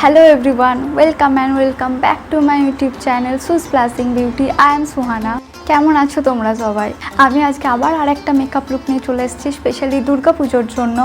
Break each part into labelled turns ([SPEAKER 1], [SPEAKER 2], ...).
[SPEAKER 1] Hello everyone, welcome and welcome back to my YouTube channel Su's Plasing Beauty. I am Suhana. কেমন আছো তোমরা সবাই? আমি আজকে আবার আরেকটা মেকআপ লুক নিয়ে চলে এসেছি স্পেশালি দুর্গা পুজোর জন্য।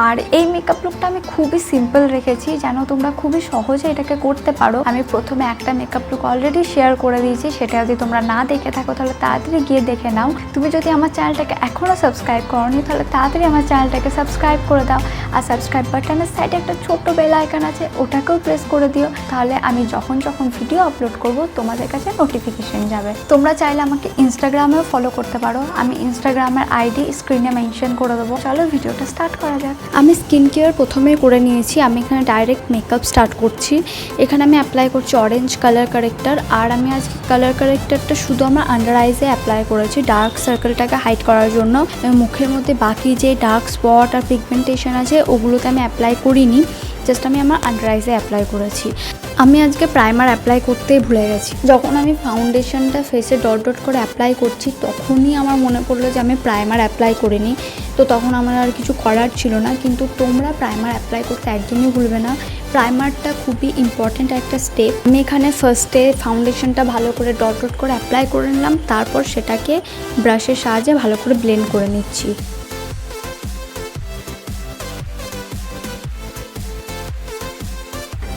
[SPEAKER 1] আর এই মেকআপ লুকটা আমি খুবই সিম্পল রেখেছি যেন তোমরা খুবই সহজে এটাকে করতে পারো। আমি প্রথমে একটা মেকআপ লুক অলরেডি শেয়ার করে দিয়েছি, সেটা যদি তোমরা না দেখে থাকো তাহলে তাড়াতাড়ি গিয়ে দেখে নাও। তুমি যদি আমার চ্যানেলটাকে এখনও সাবস্ক্রাইব করোনি তাহলে তাড়াতাড়ি আমার চ্যানেলটাকে সাবস্ক্রাইব করে দাও। আর সাবস্ক্রাইব বাটনের সাইডে একটা ছোট্ট বেল আইকন আছে, ওটাকেও প্রেস করে দিও, তাহলে আমি যখন ভিডিও আপলোড করব তোমাদের কাছে নোটিফিকেশন যাবে। তোমরা চাইলে আমাকে ইনস্টাগ্রামেও ফলো করতে পারো, আমি ইনস্টাগ্রামের আইডি স্ক্রিনে মেনশন করে দেবো। চলো ভিডিওটা স্টার্ট করা যাক। আমি স্কিন কেয়ার প্রথমেই করে নিয়েছি, আমি এখানে ডাইরেক্ট মেকআপ স্টার্ট করছি। এখানে আমি অ্যাপ্লাই করছি অরেঞ্জ কালার কারেক্টার। আর আমি আজকে কালার কারেক্টারটা শুধু আমার আন্ডার আইজে অ্যাপ্লাই করেছি ডার্ক সার্কেলটাকে হাইড করার জন্য। মুখের মধ্যে বাকি যে ডার্ক স্পট আর পিগমেন্টেশন আছে ওগুলোতে আমি অ্যাপ্লাই করিনি, জাস্ট আমি আমার আন্ডার আইজে অ্যাপ্লাই করেছি। আমি আজকে প্রাইমার অ্যাপ্লাই করতেই ভুলে গেছি। যখন আমি ফাউন্ডেশনটা ফেসে ডট ডট করে অ্যাপ্লাই করছি তখনই আমার মনে পড়লো যে আমি প্রাইমার অ্যাপ্লাই করিনি। তো তখন আমার আর কিছু করার ছিল না, কিন্তু তোমরা প্রাইমার অ্যাপ্লাই করতে একদমই ভুলবে না। প্রাইমারটা খুবই ইম্পর্ট্যান্ট একটা স্টেপ। আমি এখানে ফার্স্টে ফাউন্ডেশনটা ভালো করে ডট ডট করে অ্যাপ্লাই করে নিলাম, তারপর সেটাকে ব্রাশের সাহায্যে ভালো করে ব্লেন্ড করে নিচ্ছি।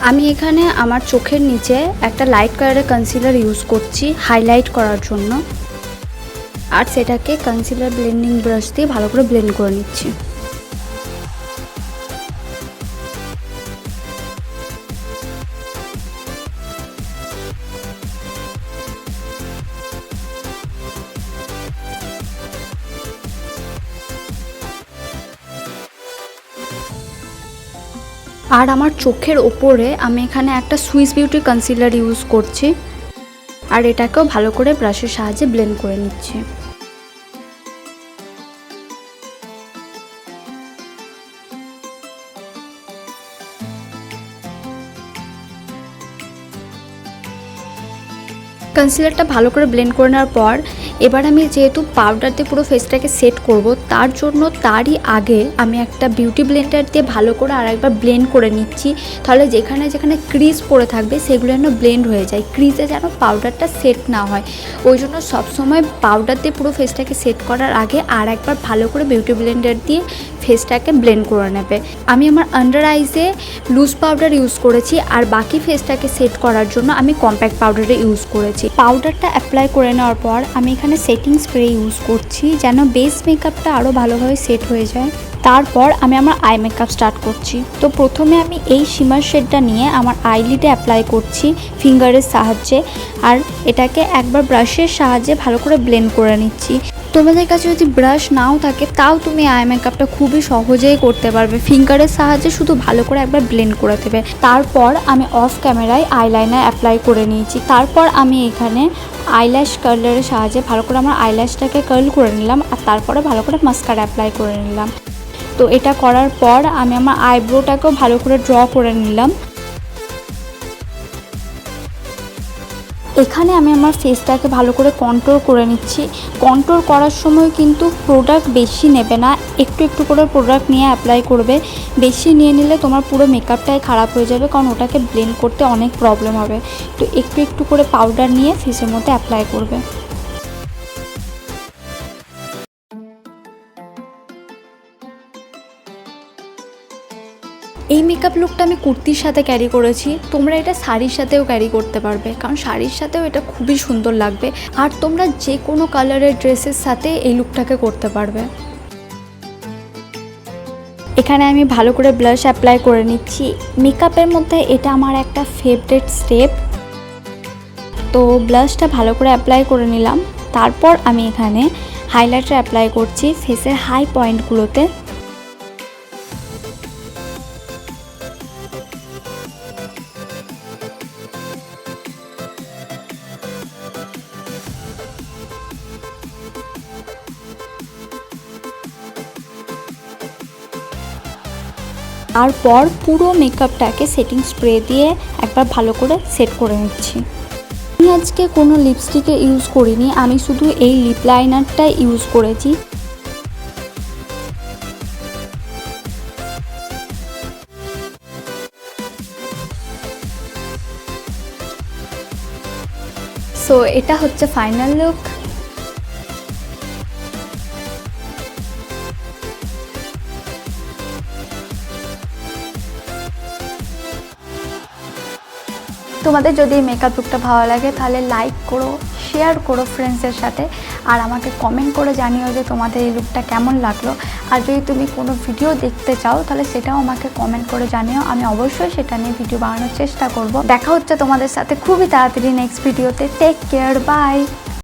[SPEAKER 1] আমি এখানে আমার চোখের নিচে একটা লাইট কালারের কনসিলার ইউজ করছি হাইলাইট করার জন্য, আর সেটাকে কনসিলার ব্লেন্ডিং ব্রাশ দিয়ে ভালো করে ব্লেন্ড করে নিচ্ছি। আর আমার চোখের ওপরে আমি এখানে একটা সুইস বিউটি কনসিলার ইউজ করছি, আর এটাকেও ভালো করে ব্রাশের সাহায্যে ব্লেন্ড করে নিচ্ছি। কনসিলারটা ভালো করে ব্লেন্ড করে নেওয়ার পর এবার আমি যেহেতু পাউডার দিয়ে পুরো ফেসটাকে সেট করব, তার জন্য তারই আগে আমি একটা বিউটি ব্লেন্ডার দিয়ে ভালো করে আরেকবার ব্লেন্ড করে নিচ্ছি, তাহলে যেখানে যেখানে ক্রিজ পড়ে থাকবে সেগুলো যেন ব্লেন্ড হয়ে যায়, ক্রিজে যেন পাউডারটা সেট না হয়। ওই জন্য সবসময় পাউডার দিয়ে পুরো ফেসটাকে সেট করার আগে আর একবার ভালো করে বিউটি ব্লেন্ডার দিয়ে ফেসটাকে ব্লেন্ড করে নেবে। আমি আমার আন্ডার আইজে লুজ পাউডার ইউজ করেছি, আর বাকি ফেসটাকে সেট করার জন্য আমি কম্প্যাক্ট পাউডারে ইউজ করেছি। পাউডারটা অ্যাপ্লাই করে নেওয়ার পর আমি এখানে সেটিং স্প্রে ইউজ করছি যেন বেস মেকআপটা আরও ভালোভাবে সেট হয়ে যায়। তারপর আমি আমার আই মেকআপ স্টার্ট করছি। তো প্রথমে আমি এই শিমার শেডটা নিয়ে আমার আইলিডে অ্যাপ্লাই করছি ফিঙ্গারের সাহায্যে, আর এটাকে একবার ব্রাশের সাহায্যে ভালো করে ব্লেন্ড করে নিচ্ছি। তোমাদের কাছে যদি ব্রাশ নাও থাকে তাও তুমি আই মেকআপটা খুবই সহজেই করতে পারবে, ফিঙ্গারের সাহায্যে শুধু ভালো করে একবার ব্লেন্ড করে দেবে। তারপর আমি অফ ক্যামেরায় আইলাইনার অ্যাপ্লাই করে নিয়েছি। তারপর আমি এখানে আইল্যাশ কার্লারের সাহায্যে ভালো করে আমার আইল্যাশটাকে কার্ল করে নিলাম, আর তারপরে ভালো করে মাস্কারা অ্যাপ্লাই করে নিলাম। তো এটা করার পর আমি আমার আইব্রোটাকেও ভালো করে ড্র করে নিলাম। এখানে আমি আমার ফেসটাকে ভালো করে কন্ট্রোল করে নিচ্ছি। কন্ট্রোল করার সময় কিন্তু প্রোডাক্ট বেশি নেবে না, একটু একটু করে প্রোডাক্ট নিয়ে অ্যাপ্লাই করবে। বেশি নিয়ে নিলে তোমার পুরো মেকআপটাই খারাপ হয়ে যাবে, কারণ ওটাকে ব্লেন্ড করতে অনেক প্রবলেম হবে। তো একটু একটু করে পাউডার নিয়ে ফেসের মধ্যে অ্যাপ্লাই করবে। এই মেকআপ লুকটা আমি কুর্তির সাথে ক্যারি করেছি, তোমরা এটা শাড়ির সাথেও ক্যারি করতে পারবে, কারণ শাড়ির সাথেও এটা খুবই সুন্দর লাগবে। আর তোমরা যে কোনো কালারের ড্রেসের সাথে এই লুকটাকে করতে পারবে। এখানে আমি ভালো করে ব্লাশ অ্যাপ্লাই করে নিচ্ছি। মেকআপের মধ্যে এটা আমার একটা ফেভারিট স্টেপ। তো ব্লাশটা ভালো করে অ্যাপ্লাই করে নিলাম। তারপর আমি এখানে হাইলাইটার অ্যাপ্লাই করছি ফেসের হাই পয়েন্টগুলোতে। তারপর পুরো মেকআপটাকে সেটিং স্প্রে দিয়ে একবার ভালো করে সেট করে নিচ্ছি। আমি আজকে কোনো লিপস্টিকে ইউজ করিনি, আমি শুধু এই লিপ লাইনারটাই ইউজ করেছি। সো এটা হচ্ছে ফাইনাল লুক। তোমাদের যদি এই মেকআপ লুকটা ভালো লাগে তাহলে লাইক করো, শেয়ার করো ফ্রেন্ডসের সাথে, আর আমাকে কমেন্ট করে জানিও যে তোমাদের এই লুকটা কেমন লাগলো। আর যদি তুমি কোনো ভিডিও দেখতে চাও তাহলে সেটাও আমাকে কমেন্ট করে জানিও, আমি অবশ্যই সেটা নিয়ে ভিডিও বানানোর চেষ্টা করব। দেখা হচ্ছে তোমাদের সাথে খুবই তাড়াতাড়ি নেক্সট ভিডিওতে। Take care, by.